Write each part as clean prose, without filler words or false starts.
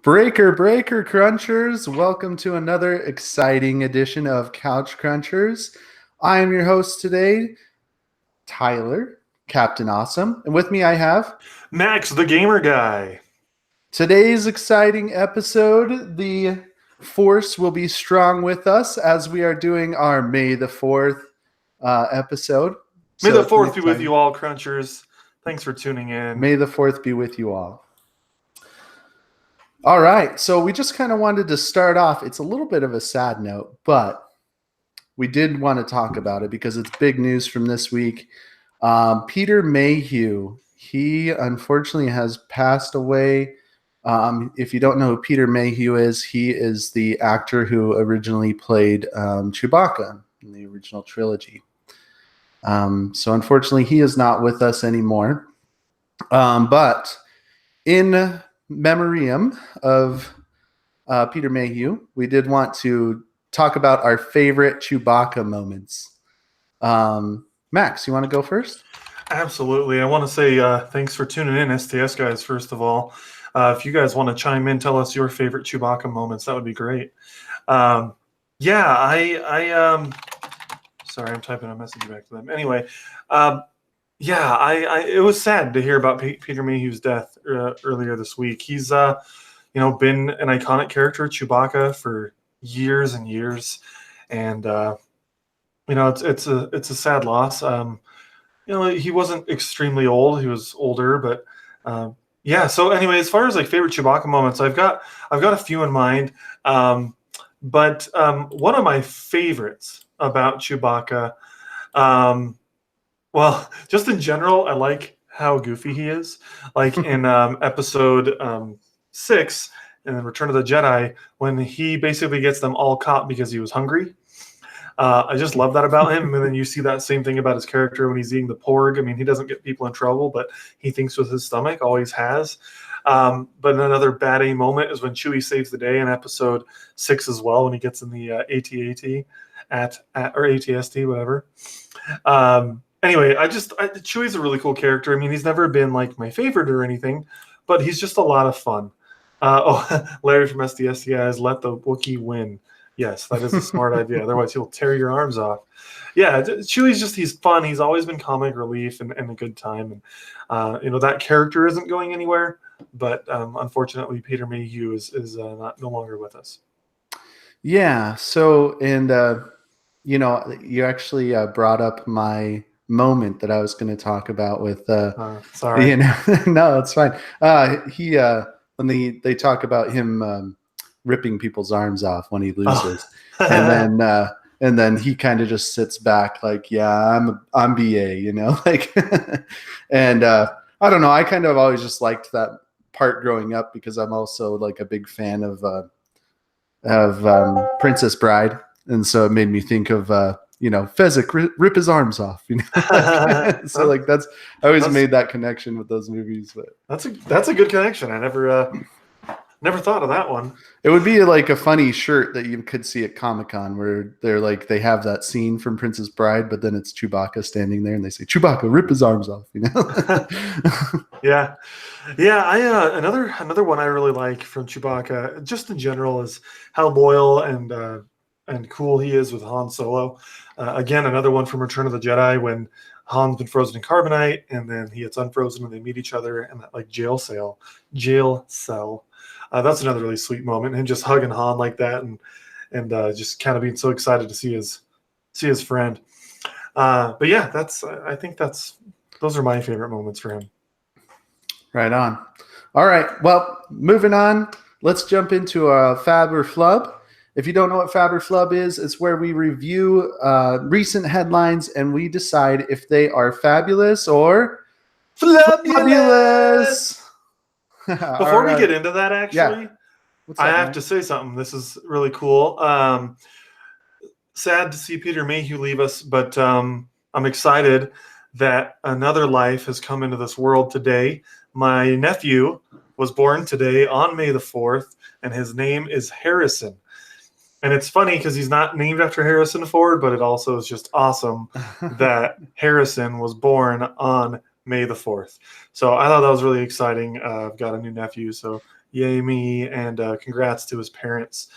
Breaker Crunchers, welcome to another exciting edition of Couch Crunchers. I am your host today, Tyler, Captain Awesome, and with me I have Max, the gamer guy. Today's exciting episode. The Force will be strong with us as we are doing our May the 4th episode. May the 4th be with you all, Crunchers. Thanks for tuning in. May the 4th be with you all. All right, so we just kind of wanted to start off. It's a little bit of a sad note, but we did want to talk about it because it's big news from this week. Peter Mayhew, he unfortunately has passed away. If you don't know who Peter Mayhew is, he is the actor who originally played Chewbacca in the original trilogy. So unfortunately, he is not with us anymore. But in memoriam of Peter Mayhew, we did want to talk about our favorite Chewbacca moments. Max, you want to go first? Absolutely. I want to say thanks for tuning in, STS guys, first of all. If you guys want to chime in, tell us your favorite Chewbacca moments. That would be great. Sorry, I'm typing a message back to them. Anyway, it was sad to hear about Peter Mayhew's death earlier this week. He's been an iconic character, Chewbacca, for years and years, and it's a sad loss. He wasn't extremely old; he was older, but So anyway, as far as like favorite Chewbacca moments, I've got a few in mind, but one of my favorites about Chewbacca. Well, just in general, I like how goofy he is. Like in episode 6 in Return of the Jedi, when he basically gets them all caught because he was hungry. I just love that about him. And then you see that same thing about his character when he's eating the porg. I mean, he doesn't get people in trouble, but he thinks with his stomach, always has. But another bad A moment is when Chewie saves the day in episode 6 as well, when he gets in the AT-AT or ATST, whatever. Anyway, Chewie's a really cool character. I mean, he's never been like my favorite or anything, but he's just a lot of fun. Larry from SDS guys, let the Wookiee win. Yes, that is a smart idea. Otherwise, he'll tear your arms off. Yeah, Chewie's he's fun. He's always been comic relief and a good time. And that character isn't going anywhere. But unfortunately, Peter Mayhew is no longer with us. Yeah. So, and you actually brought up my moment that I was going to talk about with sorry. No, it's fine. When they talk about him ripping people's arms off when he loses, and then he kind of just sits back like, yeah, I'm BA, like, and I don't know, I kind of always just liked that part growing up because I'm also like a big fan of Princess Bride, and so it made me think of Fezzik rip his arms off, so like I always made that connection with those movies. But that's a good connection. I never thought of that one. It would be like a funny shirt that you could see at Comic-Con where they have that scene from Princess Bride, but then it's Chewbacca standing there and they say, Chewbacca, rip his arms off, Yeah. Another one I really like from Chewbacca, just in general, is how loyal and cool he is with Han Solo. Again, another one from Return of the Jedi, when Han's been frozen in carbonite and then he gets unfrozen and they meet each other in that like jail cell. That's another really sweet moment. Him just hugging Han like that and just kind of being so excited to see his friend. But yeah, I think those are my favorite moments for him. Right on. All right. Well, moving on. Let's jump into Fab or Flub. If you don't know what Fab or Flub is, it's where we review recent headlines and we decide if they are fabulous or flabulous. Before we get into that, actually, I have man? to say something. This is really cool. Sad to see Peter Mayhew leave us, but I'm excited that another life has come into this world today. My nephew was born today on May the 4th, and his name is Harrison. And it's funny because he's not named after Harrison Ford, but it also is just awesome that Harrison was born on May the 4th. So I thought that was really exciting. I've got a new nephew, so yay me, and congrats to his parents.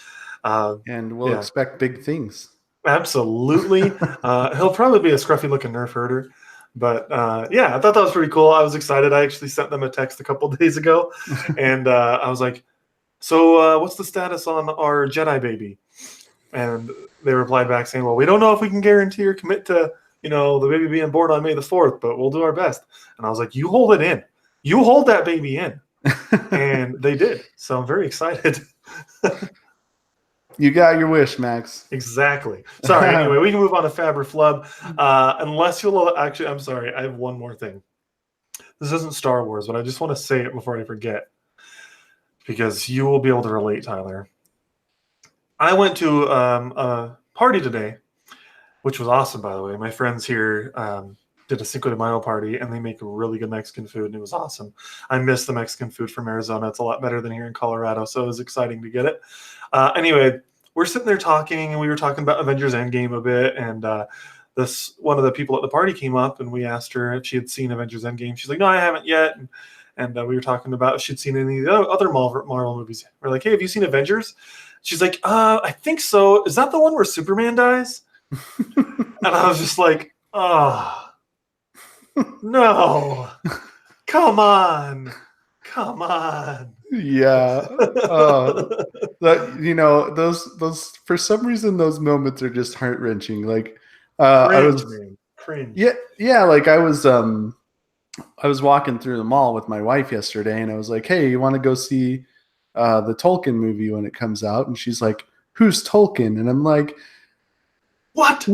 And we'll Yeah, expect big things. absolutely. He'll probably be a scruffy looking nerf herder. But yeah, I thought that was pretty cool. I was excited. I actually sent them a text a couple days ago, and I was like, so what's the status on our Jedi baby? And they replied back saying, well, we don't know if we can guarantee or commit to, the baby being born on May the 4th, but we'll do our best. And I was like, you hold it in. You hold that baby in. And they did. So I'm very excited. You got your wish, Max. Exactly. Sorry. Anyway, we can move on to Fab or Flub. Unless you'll actually, I'm sorry. I have one more thing. This isn't Star Wars, but I just want to say it before I forget, because you will be able to relate, Tyler. I went to a party today, which was awesome, by the way. My friends here did a Cinco de Mayo party, and they make really good Mexican food, and it was awesome. I miss the Mexican food from Arizona. It's a lot better than here in Colorado, so it was exciting to get it. Anyway, we're sitting there talking, and we were talking about Avengers Endgame a bit, and this one of the people at the party came up, and we asked her if she had seen Avengers Endgame. She's like, no, I haven't yet. And we were talking about if she'd seen any of the other Marvel movies. We're like, hey, have you seen Avengers? She's like, I think so. Is that the one where Superman dies? And I was just like, oh, no. Come on. Yeah. Those for some reason those moments are just heart-wrenching. Like Cringe. Yeah, like I was walking through the mall with my wife yesterday, and I was like, hey, you want to go see the Tolkien movie when it comes out? And she's like, who's Tolkien? And I'm like, what?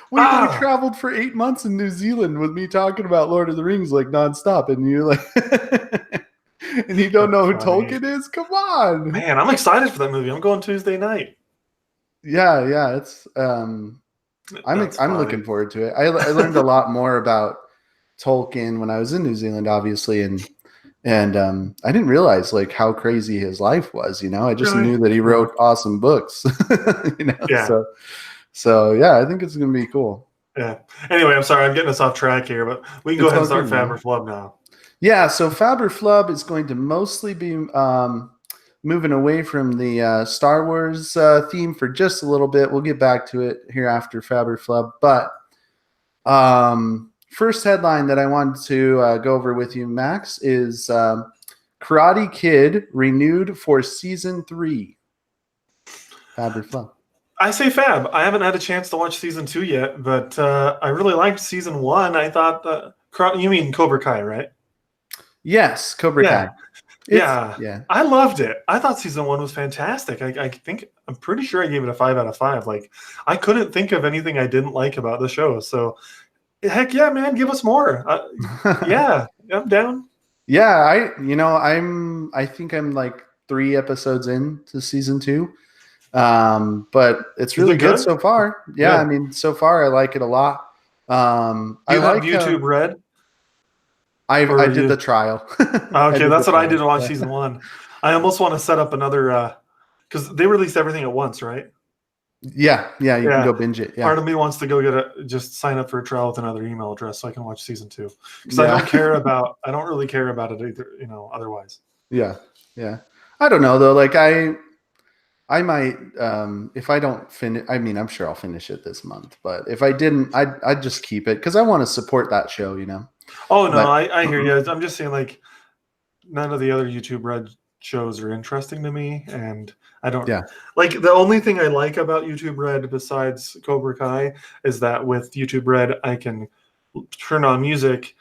We traveled for 8 months in New Zealand with me talking about Lord of the Rings like nonstop, and you're like, and you don't know who Tolkien is? Come on, man! I'm excited for that movie. I'm going Tuesday night. Yeah. It's I'm looking forward to it. I learned a lot more about Tolkien when I was in New Zealand, obviously, and I didn't realize like how crazy his life was. I just knew that he wrote awesome books. Yeah. So yeah, I think it's gonna be cool. Yeah. Anyway, I'm sorry, I'm getting us off track here, but we can go ahead and start Fab or Flub now. Yeah. So Fab or Flub is going to mostly be moving away from the Star Wars theme for just a little bit. We'll get back to it here after Fab or Flub, but first headline that I wanted to go over with you, Max, is Karate Kid renewed for season 3. Fab or Flub? I say Fab. I haven't had a chance to watch season 2 yet, but I really liked season 1. I thought you mean Cobra Kai, right? Yes, Cobra Kai. Yeah. I loved it. I thought season 1 was fantastic. I'm pretty sure I gave it a 5 out of 5. Like, I couldn't think of anything I didn't like about the show. So, heck yeah, man, give us more. Yeah, I'm down. Yeah, I think I'm like 3 episodes into season 2. But it's really good so far. Yeah, I mean, so far I like it a lot. Do you have YouTube Red? I did the trial. Okay, that's what I did to watch season 1. I almost want to set up another because they released everything at once, right? Yeah, you can go binge it. Yeah. Part of me wants to go just sign up for a trial with another email address so I can watch season 2 because I don't really care about it either. Otherwise. Yeah. I don't know though. Like I might if I don't finish. I mean, I'm sure I'll finish it this month. But if I didn't, I'd just keep it because I want to support that show. Oh no, I hear you. I'm just saying, like, none of the other YouTube Red shows are interesting to me, and I don't. Yeah. Like, the only thing I like about YouTube Red besides Cobra Kai is that with YouTube Red I can turn on music,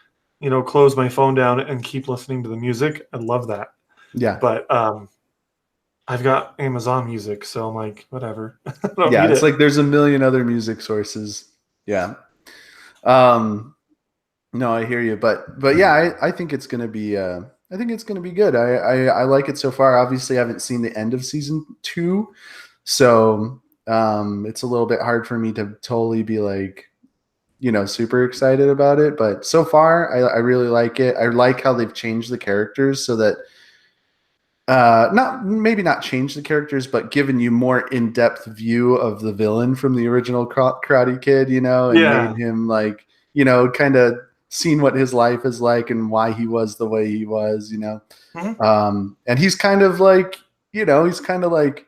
close my phone down and keep listening to the music. I love that. Yeah. But I've got Amazon Music, so I'm like, whatever. It's like there's a million other music sources. Yeah. No, I hear you, but yeah, I think it's gonna be good. I like it so far. Obviously, I haven't seen the end of season 2, so it's a little bit hard for me to totally be like, super excited about it. But so far, I really like it. I like how they've changed the characters so that not change the characters, but given you more in-depth view of the villain from the original Karate Kid, and made him like, kind of seen what his life is like and why he was the way he was, Mhm. And he's kind of like, he's kind of like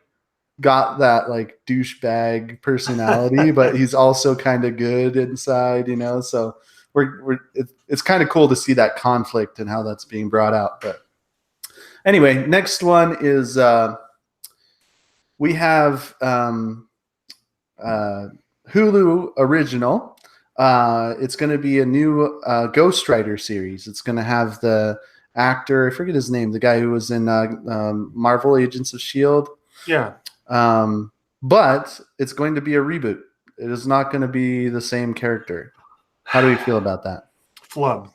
got that like douchebag personality, but he's also kind of good inside, So it's kind of cool to see that conflict and how that's being brought out. But anyway, next one is we have Hulu original. It's going to be a new Ghost Rider series. It's going to have the actor, I forget his name, the guy who was in Marvel Agents of S.H.I.E.L.D. Yeah. But it's going to be a reboot. It is not going to be the same character. How do we feel about that? Flub.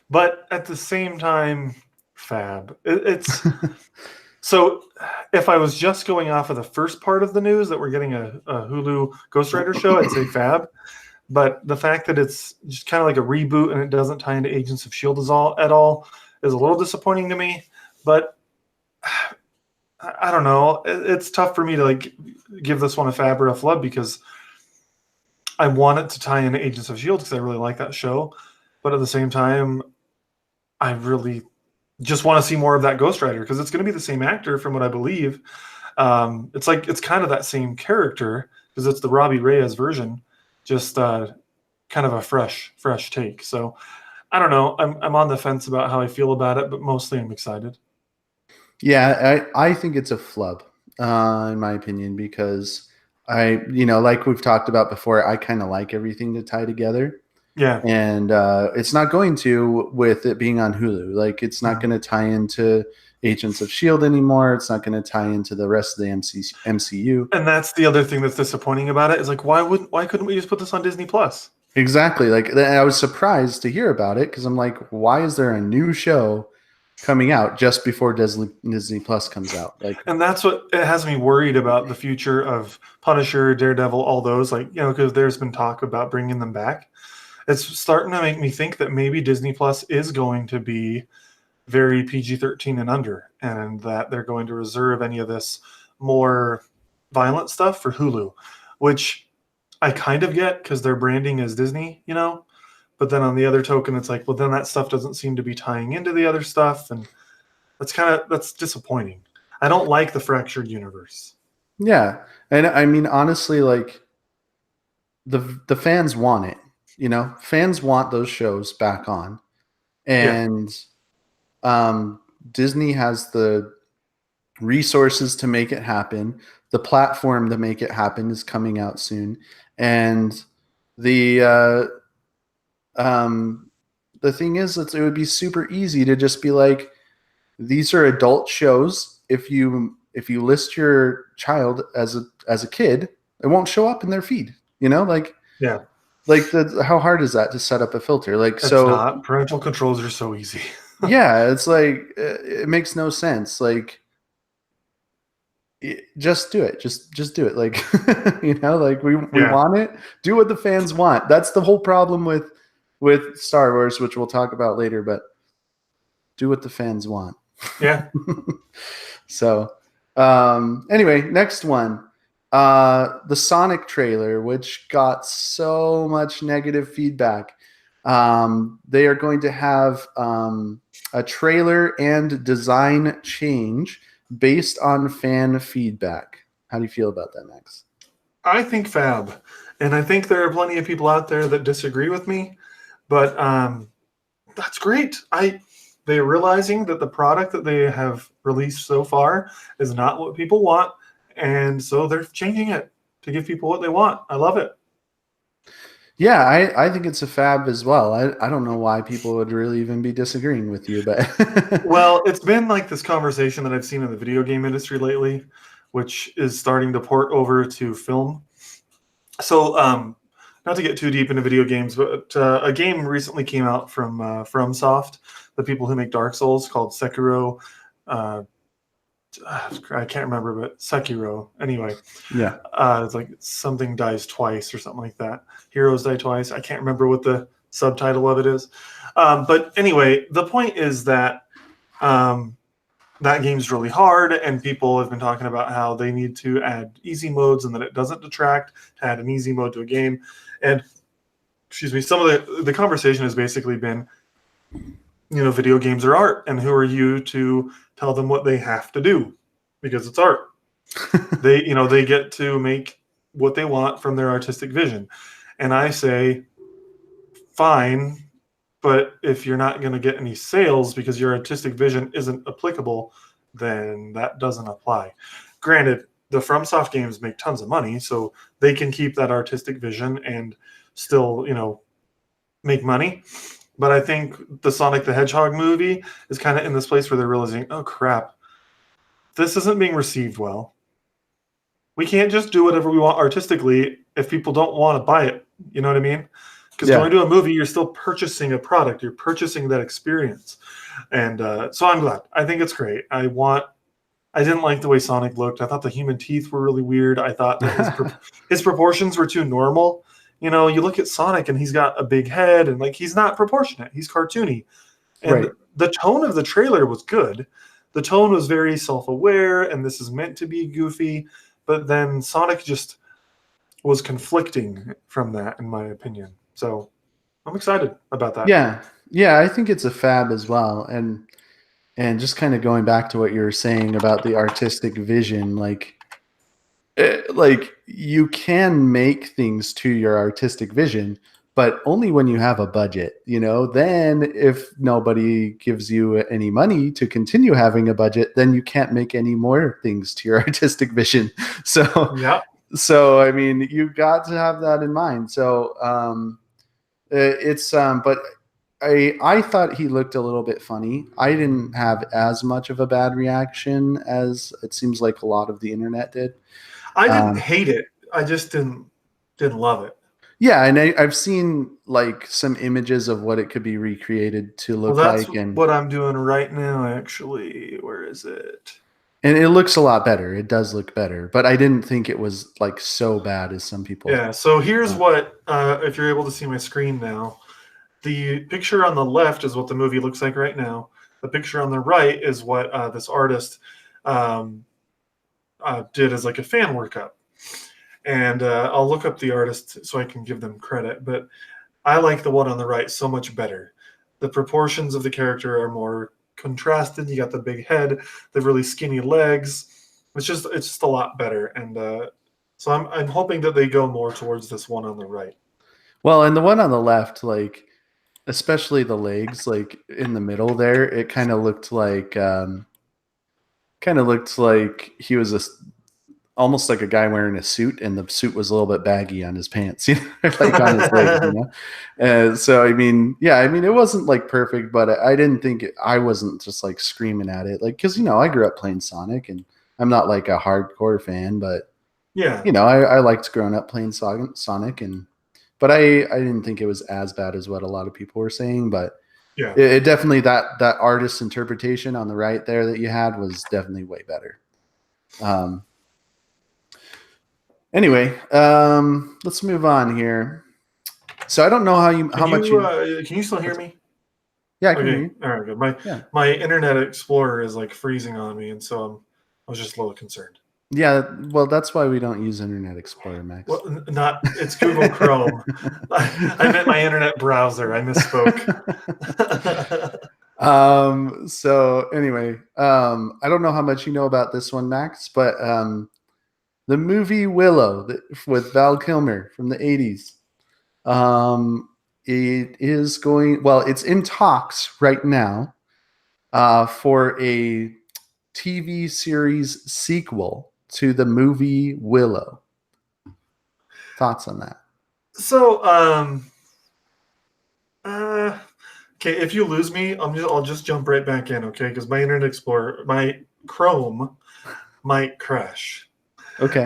But at the same time, fab. It's so if I was just going off of the first part of the news that we're getting a Hulu Ghost Rider show, I'd say fab. But the fact that it's just kind of like a reboot and it doesn't tie into Agents of S.H.I.E.L.D. at all is a little disappointing to me. But I don't know. It's tough for me to like give this one a fab or a flub because I want it to tie into Agents of S.H.I.E.L.D. because I really like that show. But at the same time, I really just want to see more of that Ghost Rider because it's going to be the same actor from what I believe. It's kind of that same character because it's the Robbie Reyes version, just kind of a fresh take. So I don't know. I'm on the fence about how I feel about it, but mostly I'm excited. Yeah, I think it's a flub, in my opinion, because like we've talked about before, I kind of like everything to tie together. Yeah. And it's not going to with it being on Hulu. Like it's not going to tie into Agents of S.H.I.E.L.D. anymore. It's not going to tie into the rest of the MCU. And that's the other thing that's disappointing about it is like why couldn't we just put this on Disney Plus? Exactly. Like I was surprised to hear about it because I'm like, why is there a new show coming out just before Disney Plus comes out? Like, And that's what it has me worried about the future of Punisher, Daredevil, all those because there's been talk about bringing them back. It's starting to make me think that maybe Disney Plus is going to be very PG-13 and under, and that they're going to reserve any of this more violent stuff for Hulu, which I kind of get because their branding is Disney. But then on the other token, it's like, well, then that stuff doesn't seem to be tying into the other stuff, and that's disappointing. I don't like the fractured universe. yeah. And I mean, honestly, like the fans want it. Fans want those shows back on, Yeah, and Disney has the resources to make it happen. The platform to make it happen is coming out soon, and the the thing is, it would be super easy to just be like, these are adult shows. If you list your child as a kid, it won't show up in their feed. Like yeah. how hard is that to set up a filter? Like It's so, not. Parental controls are so easy. yeah, it's like it makes no sense. Like just do it. Just do it. Like like we Yeah, want it. Do what the fans want. That's the whole problem with Star Wars, which we'll talk about later. But do what the fans want. yeah. So, anyway, next one. The Sonic trailer, which got so much negative feedback. They are going to have a trailer and design change based on fan feedback. How do you feel about that, Max? I think fab, and I think there are plenty of people out there that disagree with me, but that's great. They're realizing that the product that they have released so far is not what people want, and so they're changing it to give people what they want. I love it. Yeah, I think it's a fab as well. I don't know why people would really even be disagreeing with you, but Well, it's been like this conversation that I've seen in the video game industry lately, which is starting to port over to film. So, not to get too deep into video games, but a game recently came out from FromSoft, the people who make Dark Souls, called Sekiro. Uh, I can't remember, but Sekiro. Anyway, yeah. it's like something dies twice or something like that. Heroes die twice. I can't remember what the subtitle of it is. But anyway, the point is that that game's really hard, and people have been talking about how they need to add easy modes and that it doesn't detract to add an easy mode to a game. And excuse me, some of the conversation has basically been, video games are art, and who are you to tell them what they have to do? Because it's art. They get to make what they want from their artistic vision. And I say, fine, but if you're not going to get any sales because your artistic vision isn't applicable, then that doesn't apply. Granted, the FromSoft games make tons of money, so they can keep that artistic vision and still, make money. But I think the Sonic the Hedgehog movie is kind of in this place where they're realizing, oh crap, this isn't being received well. We can't just do whatever we want artistically if people don't want to buy it. You know what I mean? Because going to a movie, you're still purchasing a product. You're purchasing that experience. And so I'm glad. I think it's great. I didn't like the way Sonic looked. I thought the human teeth were really weird. I thought that his proportions were too normal. You look at Sonic and he's got a big head and like he's not proportionate. He's cartoony. And the tone of the trailer was good. The tone was very self-aware, and this is meant to be goofy. But then Sonic just was conflicting from that, in my opinion. So I'm excited about that. Yeah, I think it's a fab as well. And just kind of going back to what you were saying about the artistic vision, like you can make things to your artistic vision, but only when you have a budget. Then if nobody gives you any money to continue having a budget, then you can't make any more things to your artistic vision. So I mean, you got to have that in mind. So but I thought he looked a little bit funny. I didn't have as much of a bad reaction as it seems like a lot of the internet did. I didn't hate it. I just didn't love it. Yeah, and I've seen like some images of what it could be recreated to look that's like. And what I'm doing right now, actually. Where is it? And it looks a lot better. It does look better, but I didn't think it was like so bad as some people. Yeah. So here's what, if you're able to see my screen now, the picture on the left is what the movie looks like right now. The picture on the right is what this artist did as like a fan workup. And I'll look up the artist so I can give them credit. But I like the one on the right so much better. The proportions of the character are more contrasted. You got the big head, the really skinny legs. It's just a lot better. And so I'm hoping that they go more towards this one on the right. Well, and the one on the left, like especially the legs, like in the middle there, it kind of looked like he was almost like a guy wearing a suit, and the suit was a little bit baggy on his pants, like on his legs, so I mean, it wasn't like perfect, but I didn't think I wasn't just like screaming at it, like, because I grew up playing Sonic, and I'm not like a hardcore fan, but I liked growing up playing Sonic, but I didn't think it was as bad as what a lot of people were saying, but it definitely that artist's interpretation on the right there that you had was definitely way better. Anyway, let's move on here. So I don't know how much you can you still hear me? Yeah, I can hear you. All right, good. My Internet Explorer is like freezing on me, and so I was just a little concerned. Yeah, well, that's why we don't use Internet Explorer, Max. Well, it's Google Chrome. I meant my internet browser. I misspoke. So anyway, I don't know how much you know about this one, Max, but the movie Willow with Val Kilmer from the 80s. It is it's in talks right now for a TV series sequel to the movie Willow. Thoughts on that? So, okay, if you lose me, I'll just jump right back in, okay? Because my Internet Explorer, my Chrome might crash. Okay.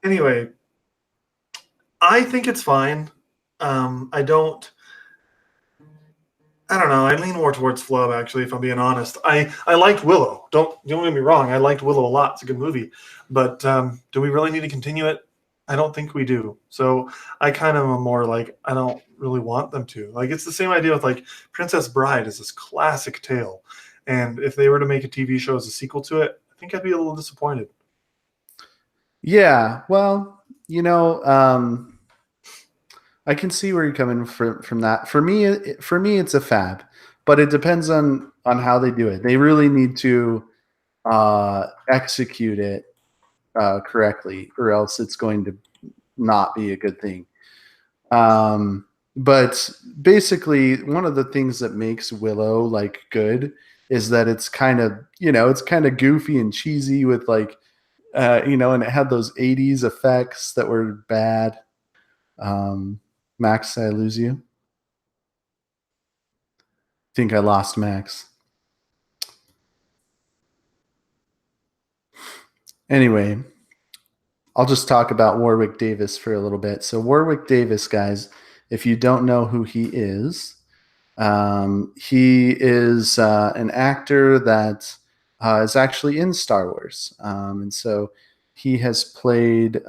Anyway, I think it's fine. I don't know. I lean more towards Flub, actually, if I'm being honest. I liked Willow. Don't get me wrong. I liked Willow a lot. It's a good movie. But do we really need to continue it? I don't think we do. So I kind of am more like, I don't really want them to. Like, it's the same idea with like Princess Bride is this classic tale. And if they were to make a TV show as a sequel to it, I think I'd be a little disappointed. Yeah, well, I can see where you're coming from that. For me, it's a fab, but it depends on how they do it. They really need to execute it correctly, or else it's going to not be a good thing. But basically, one of the things that makes Willow like good is that it's kind of it's kind of goofy and cheesy with like and it had those '80s effects that were bad. Max, did I lose you? Think I lost Max. Anyway, I'll just talk about Warwick Davis for a little bit. So Warwick Davis, guys, if you don't know who he is an actor that is actually in Star Wars, and so he has played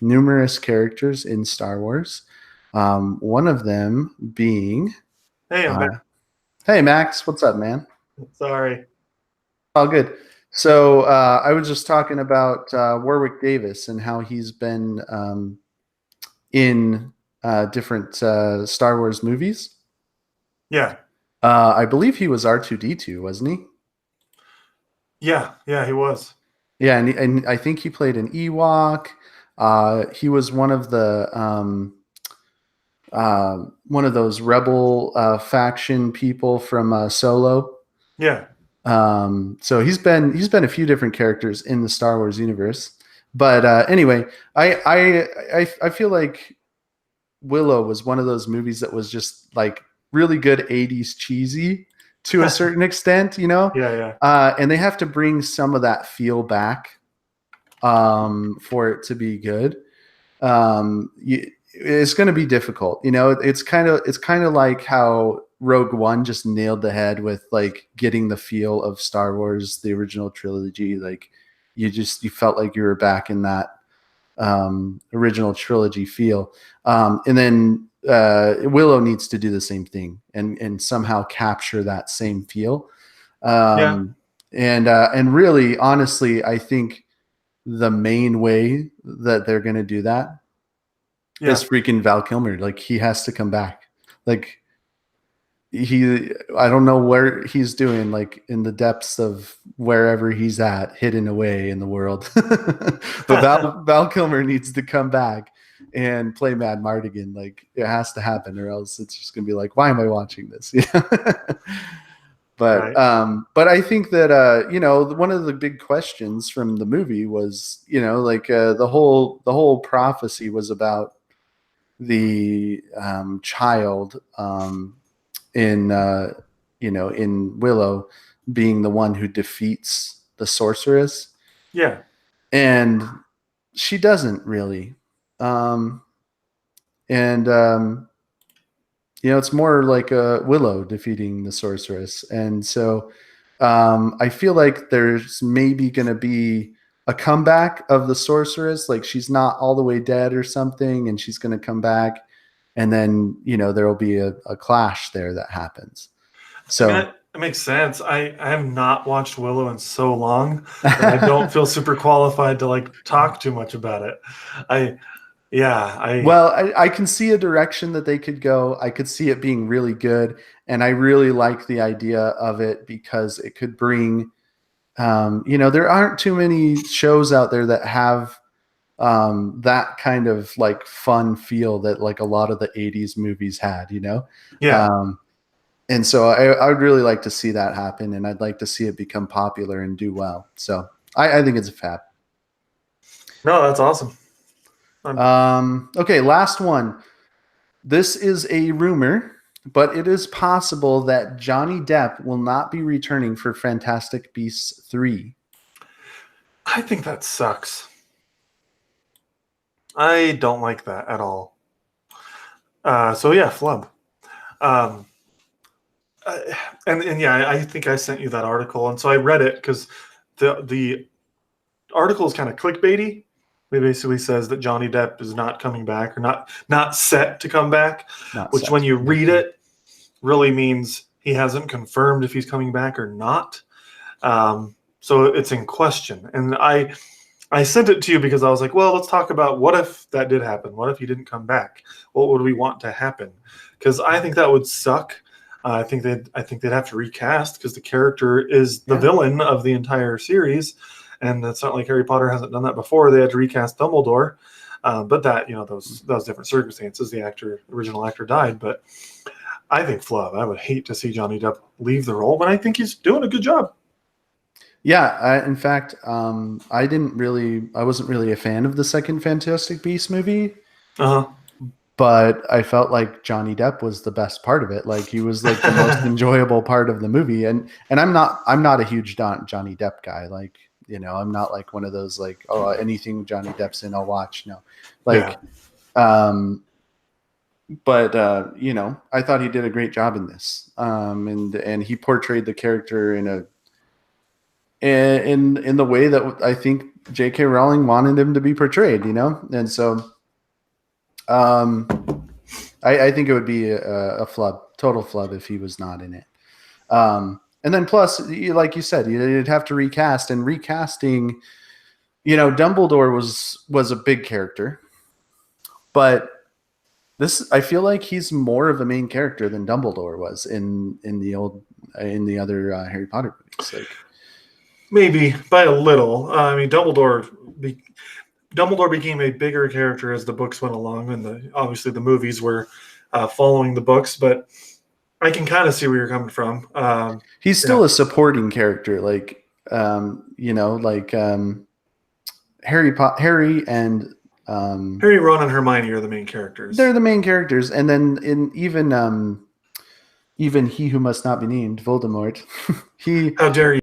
numerous characters in Star Wars. One of them being, Hey, I'm back. hey Max, what's up, man? Sorry. Oh, good. So I was just talking about Warwick Davis and how he's been in different Star Wars movies. Yeah. I believe he was R2D2, wasn't he? Yeah, he was. Yeah, and I think he played an Ewok. He was one of those rebel faction people from Solo. Yeah. So he's been a few different characters in the Star Wars universe. But anyway, I feel like Willow was one of those movies that was just like really good '80s cheesy to a certain extent, Yeah. and they have to bring some of that feel back for it to be good. It's going to be difficult. It's kind of like how Rogue One just nailed the head with like getting the feel of Star Wars, the original trilogy. Like you felt like you were back in that original trilogy feel. And then Willow needs to do the same thing and somehow capture that same feel. Yeah. And really, honestly, I think the main way that they're going to do that Yeah. is freaking Val Kilmer. Like he has to come back. Like I don't know where he's doing, like in the depths of wherever he's at, hidden away in the world. But Val Kilmer needs to come back and play Mad Mardigan. Like it has to happen, or else it's just gonna be like, why am I watching this? Right. But I think that one of the big questions from the movie was like the whole prophecy was about the child in in Willow being the one who defeats the sorceress, Yeah. and she doesn't really. Um, and it's more like a Willow defeating the sorceress, and so I feel like there's maybe going to be a comeback of the sorceress, like she's not all the way dead or something, and she's going to come back, and then there will be a clash there that happens. I mean, So that makes sense. I have not watched Willow in so long that I don't feel super qualified to like talk too much about it. I yeah, I well, I can see a direction that they could go. I could see it being really good, and I really like the idea of it because it could bring there aren't too many shows out there that have that kind of like fun feel that like a lot of the '80s movies had. yeah. Um, and so I would really like to see that happen, and I'd like to see it become popular and do well. So I think it's a fab. No, that's awesome. Okay, last one. This is a rumor, but it is possible that Johnny Depp will not be returning for Fantastic Beasts 3. I think that sucks. I don't like that at all. So yeah, flub. Um, uh, and yeah, I think I sent you that article, and so I read it because the article is kind of clickbaity. It basically says that Johnny Depp is not coming back or not set to come back, Not which set. when you read it really means he hasn't confirmed if he's coming back or not. So it's in question, and I sent it to you because I was like, well, let's talk about what if that did happen? What if he didn't come back? What would we want to happen? Because I think that would suck. I think they'd have to recast because the character is the Yeah. villain of the entire series, and it's not like Harry Potter hasn't done that before. They had to recast Dumbledore, but that those different circumstances. The original actor died, but I think flub. I would hate to see Johnny Depp leave the role, but I think he's doing a good job. Yeah, in fact, I wasn't really a fan of the second Fantastic Beasts movie, Uh but I felt like Johnny Depp was the best part of it. Like he was like the most huh. enjoyable part of the movie. And I'm not a huge Johnny Depp guy. Like, you know, I'm not like one of those like, oh, anything Johnny Depp's in, I'll watch. No. Yeah. Like, but you know, I thought he did a great job in this. And he portrayed the character in the way that I think J.K. Rowling wanted him to be portrayed, you know? And so um I think it would be a flub, total flub, if he was not in it. And then plus, like you said, you'd have to recast, and recasting. You know, Dumbledore was a big character, but this I feel like he's more of a main character than Dumbledore was in the other Harry Potter movies. Like, Maybe by a little. I mean, Dumbledore became a bigger character as the books went along, and obviously the movies were following the books. But I can kind of see where you're coming from. he's still Yeah, a supporting character, like you know, like Harry and Harry, Ron, and Hermione are the main they're characters. the main characters, and then even he who must not be named, Voldemort. he How dare